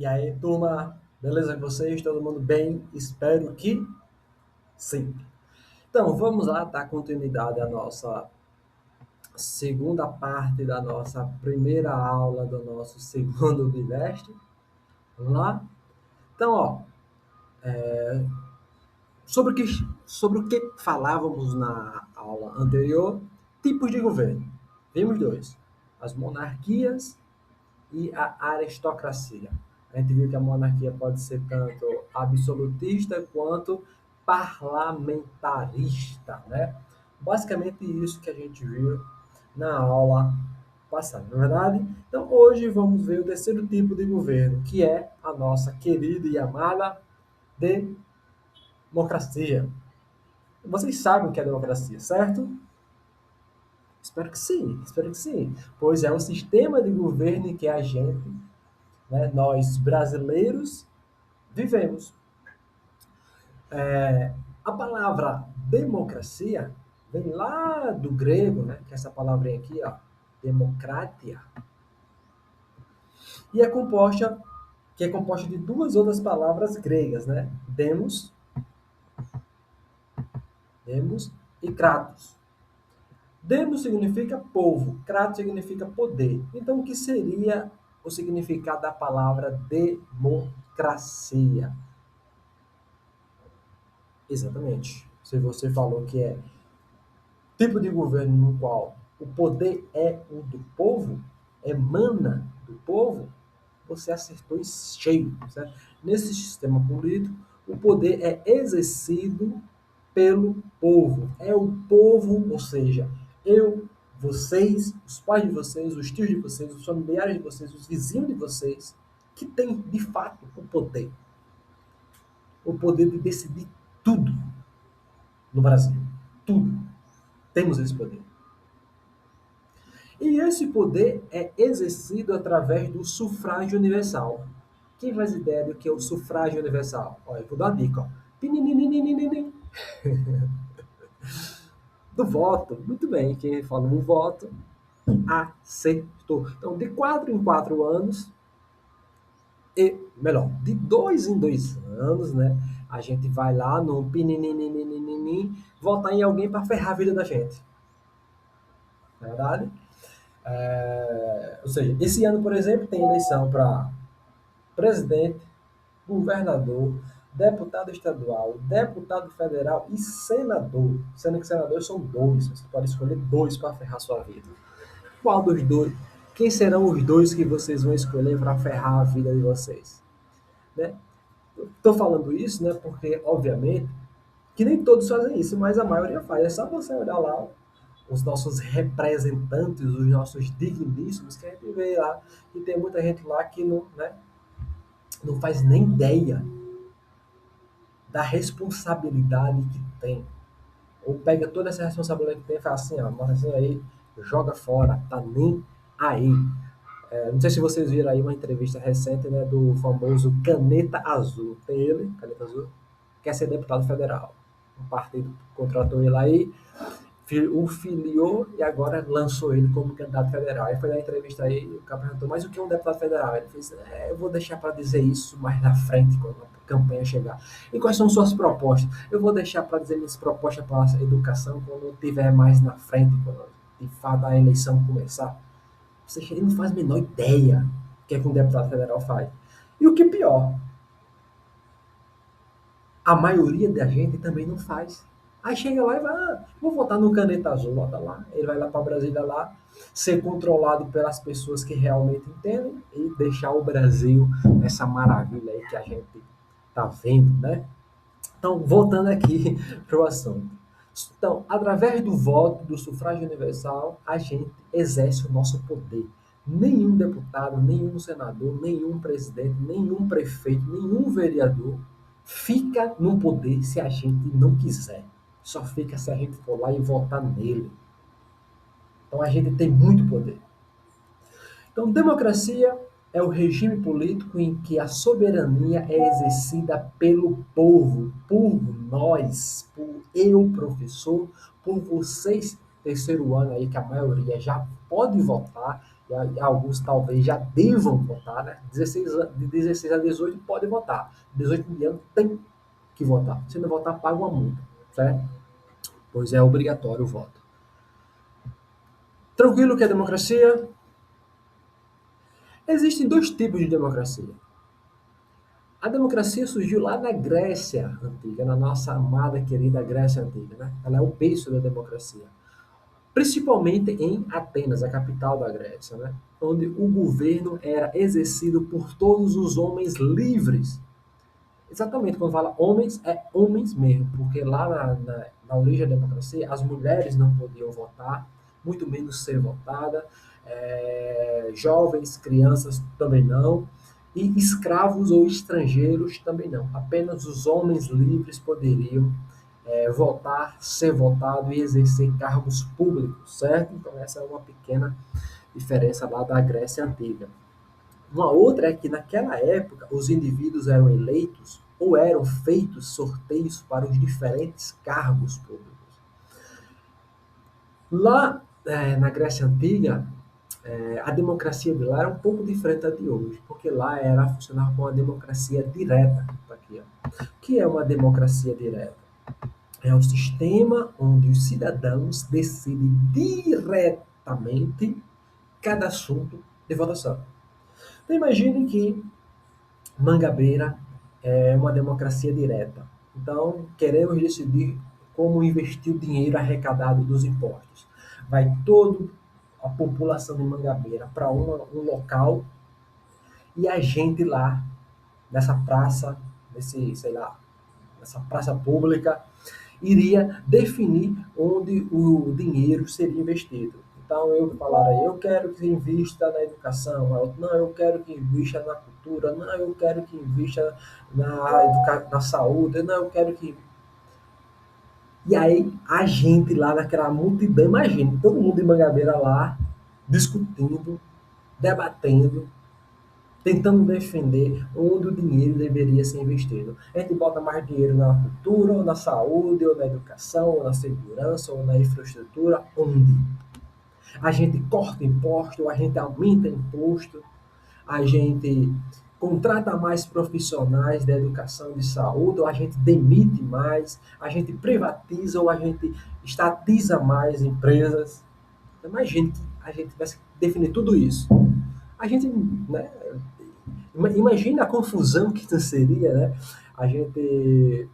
E aí, turma, beleza com vocês? Todo mundo bem? Espero que sim. Então, vamos lá dar continuidade à nossa segunda parte da nossa primeira aula do nosso segundo bimestre. Vamos lá? Então, ó, sobre o que, sobre o que falávamos na aula anterior, tipos de governo. Vimos dois: as monarquias e a aristocracia. A gente viu que a monarquia pode ser tanto absolutista quanto parlamentarista, né? Basicamente isso que a gente viu na aula passada, não é verdade? Então hoje vamos ver o terceiro tipo de governo, que é a nossa querida e amada democracia. Vocês sabem o que é democracia, certo? Espero que sim. Pois é um sistema de governo em que a gente, né, nós brasileiros, vivemos. A palavra democracia vem lá do grego, né, que é essa palavrinha aqui, ó, democratia, e que é composta de duas outras palavras gregas, né, demos e kratos. Demos significa povo, kratos significa poder. Então, o que seria o significado da palavra democracia? Exatamente. Se você falou que é tipo de governo no qual o poder é o do povo, emana do povo, você acertou em cheio. Certo? Nesse sistema político, o poder é exercido pelo povo. É o povo, ou seja, eu, vocês, os pais de vocês, os tios de vocês, os familiares de vocês, os vizinhos de vocês, que tem de fato o poder. O poder de decidir tudo no Brasil. Tudo. Temos esse poder. E esse poder é exercido através do sufrágio universal. Quem faz ideia do que é o sufrágio universal? Olha, eu vou dar uma dica. Ó. Do voto. Muito bem, quem fala no voto acertou. Então, de 4 em 4 anos, e melhor, de 2 em 2 anos, né? A gente vai lá no pininininininin, votar em alguém para ferrar a vida da gente. Não é verdade? Ou seja, esse ano, por exemplo, tem eleição para presidente, governador, deputado estadual, deputado federal e senador. Sendo que senadores são dois, você pode escolher dois para ferrar sua vida. Qual dos dois? Quem serão os dois que vocês vão escolher para ferrar a vida de vocês? Né? Estou falando isso, né, porque, obviamente, que nem todos fazem isso, mas a maioria faz. É só você olhar lá os nossos representantes, os nossos digníssimos, que a gente vê lá, e tem muita gente lá que não, né, não faz nem ideia da responsabilidade que tem. Ou pega toda essa responsabilidade que tem e fala assim, ó, mas assim aí, joga fora, tá nem aí. Não sei se vocês viram aí uma entrevista recente, né, do famoso Caneta Azul. Tem ele, Caneta Azul, quer ser deputado federal. Um partido contratou ele aí, o filiou e agora lançou ele como candidato federal. Aí foi na entrevista aí, o cara perguntou, mas o que é um deputado federal? Ele fez, eu vou deixar para dizer isso mais na frente, quando a campanha chegar. E quais são suas propostas? Eu vou deixar para dizer minhas propostas para a educação quando tiver mais na frente, quando de fato a eleição começar. Ou seja, ele não faz a menor ideia do que é que um deputado federal faz. E o que é pior, a maioria da gente também não faz. Aí chega lá e vai, vou votar no Caneta Azul, vota lá. Ele vai lá para Brasília lá, ser controlado pelas pessoas que realmente entendem e deixar o Brasil essa maravilha aí que a gente tá vendo, né? Então, voltando aqui para o assunto. Então, através do voto, do sufrágio universal, a gente exerce o nosso poder. Nenhum deputado, nenhum senador, nenhum presidente, nenhum prefeito, nenhum vereador fica no poder se a gente não quiser. Só fica se a gente for lá e votar nele. Então a gente tem muito poder. Então, democracia é o regime político em que a soberania é exercida pelo povo, por nós, por eu, professor, por vocês, terceiro ano aí, que a maioria já pode votar e alguns talvez já devam votar, né? 16, de 16 a 18 pode votar. 18 de ano tem que votar. Se não votar, paga uma multa, certo? Pois é obrigatório o voto. Tranquilo que a democracia? Existem dois tipos de democracia. A democracia surgiu lá na Grécia Antiga, na nossa amada, querida Grécia Antiga, né? Ela é o berço da democracia. Principalmente em Atenas, a capital da Grécia, né? Onde o governo era exercido por todos os homens livres. Exatamente, quando fala homens, é homens mesmo, porque lá na origem da democracia, as mulheres não podiam votar, muito menos ser votada, jovens, crianças também não, e escravos ou estrangeiros também não. Apenas os homens livres poderiam votar, ser votado e exercer cargos públicos, certo? Então essa é uma pequena diferença lá da Grécia Antiga. Uma outra é que naquela época os indivíduos eram eleitos ou eram feitos sorteios para os diferentes cargos públicos. Lá na Grécia Antiga, a democracia de lá era um pouco diferente da de hoje, porque lá era funcionava com uma democracia direta. Tá aqui, ó. O que é uma democracia direta? É um sistema onde os cidadãos decidem diretamente cada assunto de votação. Então imagine que Mangabeira é uma democracia direta. Então, queremos decidir como investir o dinheiro arrecadado dos impostos. Vai toda a população de Mangabeira para um local e a gente lá, nessa praça, sei lá, nessa praça pública, iria definir onde o dinheiro seria investido. Então eu falaria, eu quero que invista na educação, não, eu quero que invista na cultura, não, eu quero que invista na saúde, não, eu quero que. E aí a gente lá naquela multidão, imagina, todo mundo em Mangabeira lá, discutindo, debatendo, tentando defender onde o dinheiro deveria ser investido. A gente bota mais dinheiro na cultura, ou na saúde, ou na educação, ou na segurança, ou na infraestrutura, onde? A gente corta imposto, a gente aumenta imposto, a gente contrata mais profissionais da educação e de saúde, ou a gente demite mais, a gente privatiza ou a gente estatiza mais empresas. Imagina que a gente tivesse que definir tudo isso. A gente, né, imagina a confusão que isso seria, né? A gente,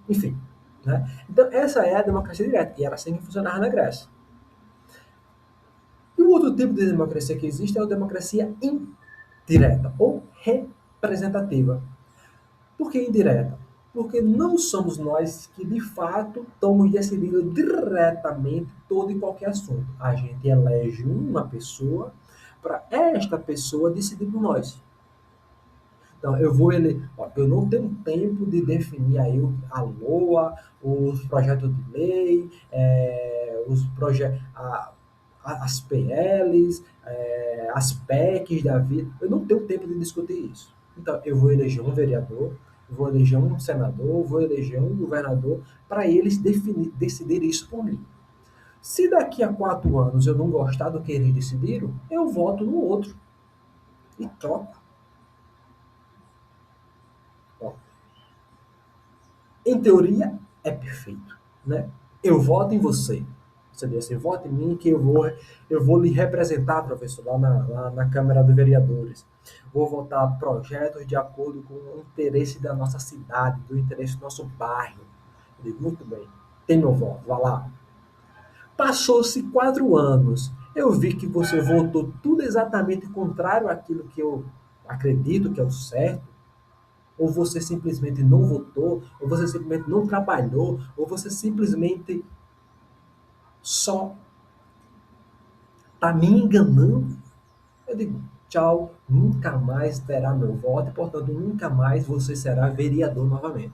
enfim, né? Então essa é a democracia direta e era assim que funcionava na Grécia. E o outro tipo de democracia que existe é a democracia indireta ou representativa. Por que indireta? Porque não somos nós que de fato estamos decidindo diretamente todo e qualquer assunto. A gente elege uma pessoa para esta pessoa decidir por nós. Então, eu não tenho tempo de definir aí a LOA, os projetos de lei, os as PLs, as PECs da vida. Eu não tenho tempo de discutir isso. Então, eu vou eleger um vereador, vou eleger um senador, vou eleger um governador para eles decidir isso por mim. Se daqui a 4 anos eu não gostar do que eles decidiram, eu voto no outro e troco. Ó, em teoria, é perfeito, né? Eu voto em você. Você diz assim, vote em mim que eu vou lhe representar, professor, lá na Câmara dos Vereadores. Vou votar projetos de acordo com o interesse da nossa cidade, do interesse do nosso bairro. Eu digo, muito bem, tem meu voto, vá lá. Passou-se 4 anos, eu vi que você votou tudo exatamente contrário àquilo que eu acredito que é o certo, ou você simplesmente não votou, ou você simplesmente não trabalhou, ou você simplesmente só está me enganando, eu digo, tchau, nunca mais terá meu voto e, portanto, nunca mais você será vereador novamente.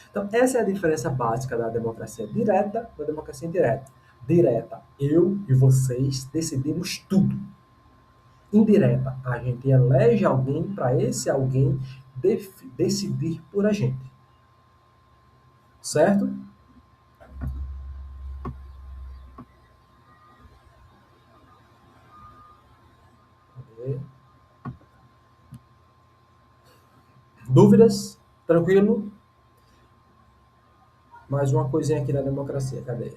Então, essa é a diferença básica da democracia direta da democracia indireta. Direta, eu e vocês decidimos tudo. Indireta, a gente elege alguém para esse alguém decidir por a gente. Certo? ver. Dúvidas? Tranquilo? Mais uma coisinha aqui da democracia, cadê?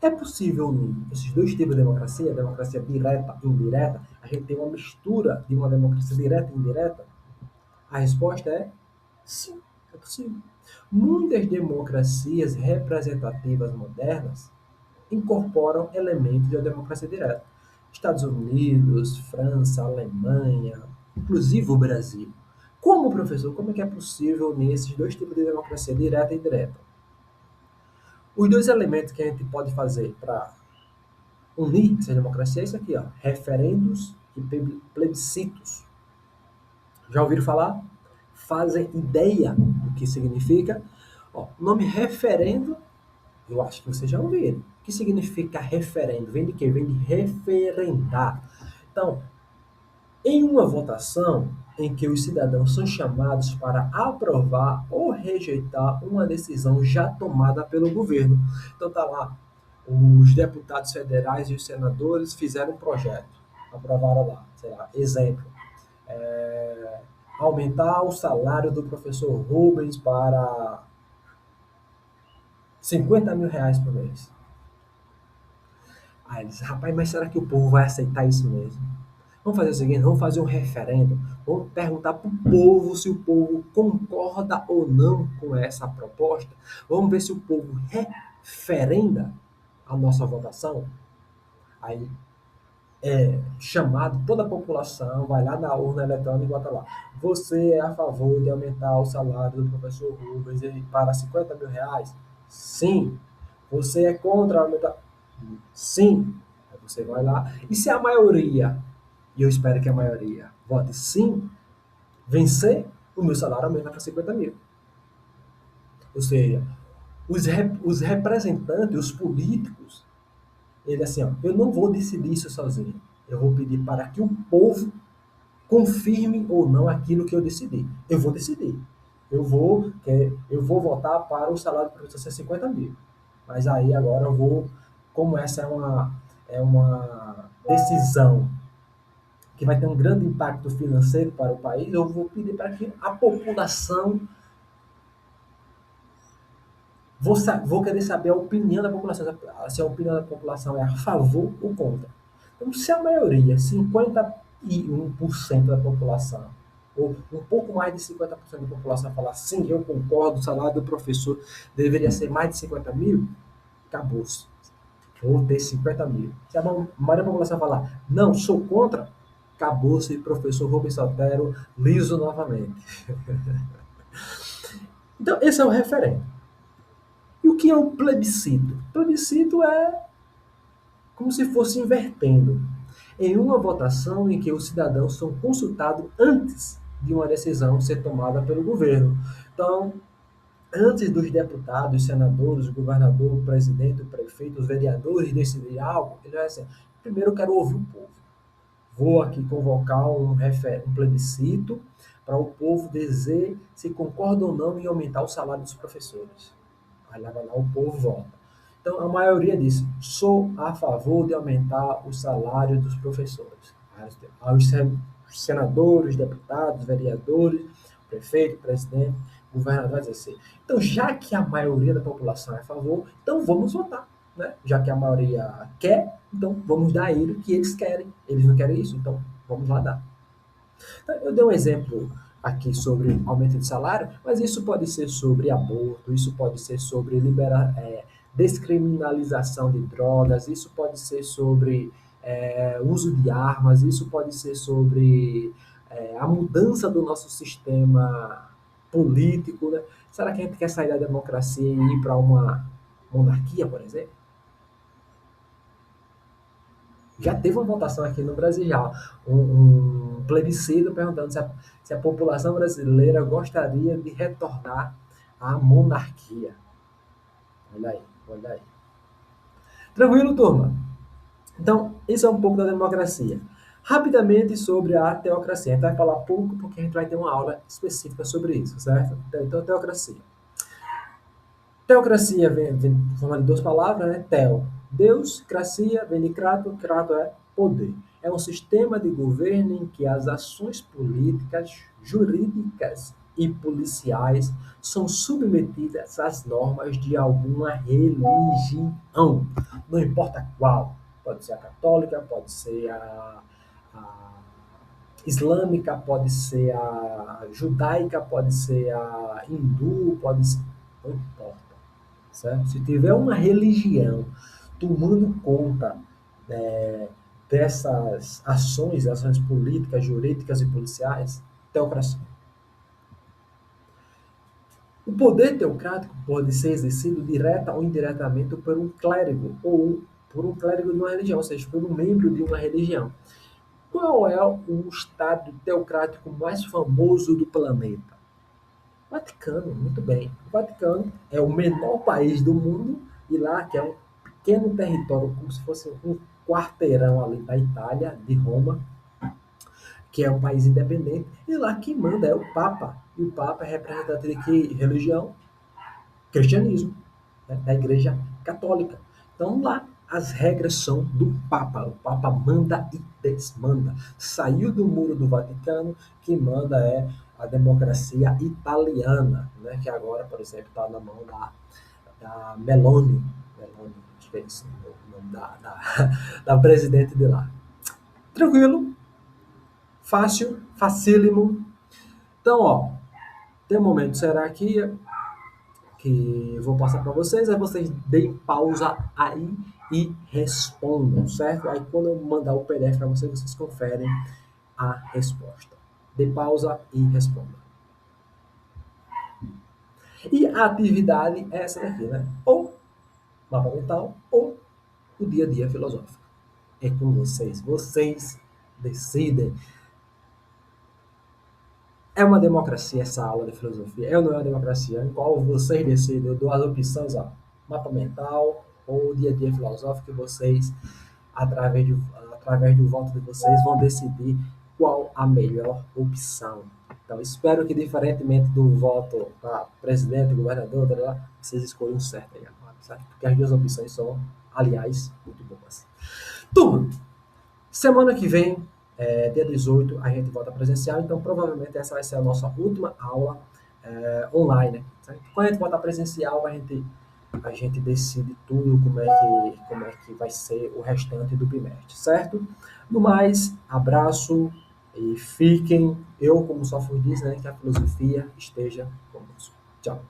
É possível unir esses dois tipos de democracia direta e indireta, a gente tem uma mistura de uma democracia direta e indireta? A resposta é sim, é possível. Muitas democracias representativas modernas incorporam elementos da democracia direta. Estados Unidos, França, Alemanha, inclusive o Brasil. Como professor, como é que é possível unir esses dois tipos de democracia direta e indireta? Os dois elementos que a gente pode fazer para unir essa democracia é isso aqui, ó, referendos e plebiscitos. Já ouviram falar? Fazem ideia do que significa? Ó, o nome referendo, eu acho que vocês já ouviram. O que significa referendo? Vem de quê? Vem de referendar. Então, em uma votação em que os cidadãos são chamados para aprovar ou rejeitar uma decisão já tomada pelo governo. Então tá lá, os deputados federais e os senadores fizeram um projeto, aprovaram lá, sei lá, exemplo, é, aumentar o salário do professor Rubens para R$ 50.000 por mês. Aí eles, rapaz, mas será que o povo vai aceitar isso mesmo? Vamos fazer o seguinte, vamos fazer um referendo, vamos perguntar para o povo se o povo concorda ou não com essa proposta, vamos ver se o povo referenda a nossa votação. Aí é chamado, toda a população vai lá na urna eletrônica e bota lá. Você é a favor de aumentar o salário do professor Rubens para R$ 50.000? Sim. Você é contra aumentar? Sim. Aí você vai lá. E se a maioria, e eu espero que a maioria vote sim, vencer, o meu salário aumenta para 50.000. Ou seja, os representantes, os políticos, ele assim, ó, eu não vou decidir isso sozinho. Eu vou pedir para que o povo confirme ou não aquilo que eu decidi. Eu vou decidir. Eu vou votar para o salário do professor ser 50.000. Mas aí agora eu vou, como essa é uma decisão que vai ter um grande impacto financeiro para o país, eu vou pedir para que a população, vou querer saber a opinião da população, se a opinião da população é a favor ou contra. Então, se a maioria, 51% da população, ou um pouco mais de 50% da população falar sim, eu concordo, o salário do professor deveria ser mais de 50.000, acabou-se. Vou ter 50.000. Se a maioria da população falar não, sou contra, acabou-se, professor Rubens Saltero, liso novamente. Então, esse é o referendo. E o que é um plebiscito? Plebiscito é como se fosse invertendo. Em uma votação em que os cidadãos são consultados antes de uma decisão ser tomada pelo governo. Então, antes dos deputados, senadores, o governador, o presidente, o prefeito, os vereadores decidirem algo, ele vai dizer, primeiro eu quero ouvir o povo. Vou aqui convocar um plebiscito para o povo dizer se concorda ou não em aumentar o salário dos professores. Aí lá vai lá, o povo vota. Então, a maioria disse, sou a favor de aumentar o salário dos professores. Aos senadores, deputados, vereadores, prefeito, presidente, governador, vai dizer assim. Então, já que a maioria da população é a favor, então vamos votar. Né? Já que a maioria quer, então vamos dar a ele o que eles querem. Eles não querem isso, então vamos lá dar. Então, eu dei um exemplo aqui sobre aumento de salário, mas isso pode ser sobre aborto, isso pode ser sobre descriminalização de drogas, isso pode ser sobre uso de armas, isso pode ser sobre a mudança do nosso sistema político. Né? Será que a gente quer sair da democracia e ir para uma monarquia, por exemplo? Já teve uma votação aqui no Brasil, já, um plebiscito perguntando se a população brasileira gostaria de retornar à monarquia. Olha aí, olha aí. Tranquilo, turma? Então, isso é um pouco da democracia. Rapidamente sobre a teocracia. A gente vai falar pouco porque a gente vai ter uma aula específica sobre isso, certo? Então, teocracia. Teocracia vem formando duas palavras, né? Teo, Deus, cracia, vem de crato, crato é poder. É um sistema de governo em que as ações políticas, jurídicas e policiais são submetidas às normas de alguma religião, não importa qual. Pode ser a católica, pode ser a islâmica, pode ser a judaica, pode ser a hindu, pode ser, não importa, certo? Se tiver uma religião tomando conta é, dessas ações políticas, jurídicas e policiais, teocracia. O poder teocrático pode ser exercido direta ou indiretamente por um clérigo ou por um clérigo de uma religião, ou seja, por um membro de uma religião. Qual é o estado teocrático mais famoso do planeta? Vaticano, muito bem. O Vaticano é o menor país do mundo e lá, que é um pequeno território, como se fosse um quarteirão ali da Itália, de Roma, que é um país independente, e lá quem manda é o Papa. E o Papa é representante de que religião? Cristianismo, né? Da Igreja Católica. Então lá as regras são do Papa. O Papa manda e desmanda. Saiu do muro do Vaticano, quem manda é a democracia italiana, né? Que agora, por exemplo, está na mão da Meloni. Meloni, acho que é isso o nome da presidente de lá. Tranquilo, fácil, facílimo. Então, ó, tem um momento, será que eu vou passar para vocês, aí vocês deem pausa aí e respondam, certo? Aí quando eu mandar o PDF para vocês, vocês conferem a resposta. Dê pausa e responda. E a atividade é essa daqui, né? Ou mapa mental ou o dia a dia filosófico. É com vocês. Vocês decidem. É uma democracia essa aula de filosofia? É ou não é uma democracia? Em qual vocês decidem? Eu dou as opções, ó, mapa mental ou dia a dia filosófico, e vocês, através do voto de vocês, vão decidir qual a melhor opção. Então, espero que, diferentemente do voto para presidente, governador, vocês escolham certo aí agora, certo? Porque as duas opções são, aliás, muito boas. Turma, semana que vem, dia 18, a gente volta presencial, então provavelmente essa vai ser a nossa última aula online. Certo? Quando a gente voltar presencial, a gente decide tudo, como é que vai ser o restante do bimestre, certo? No mais, abraço e fiquem, eu como software diz, né, que a filosofia esteja conosco. Tchau.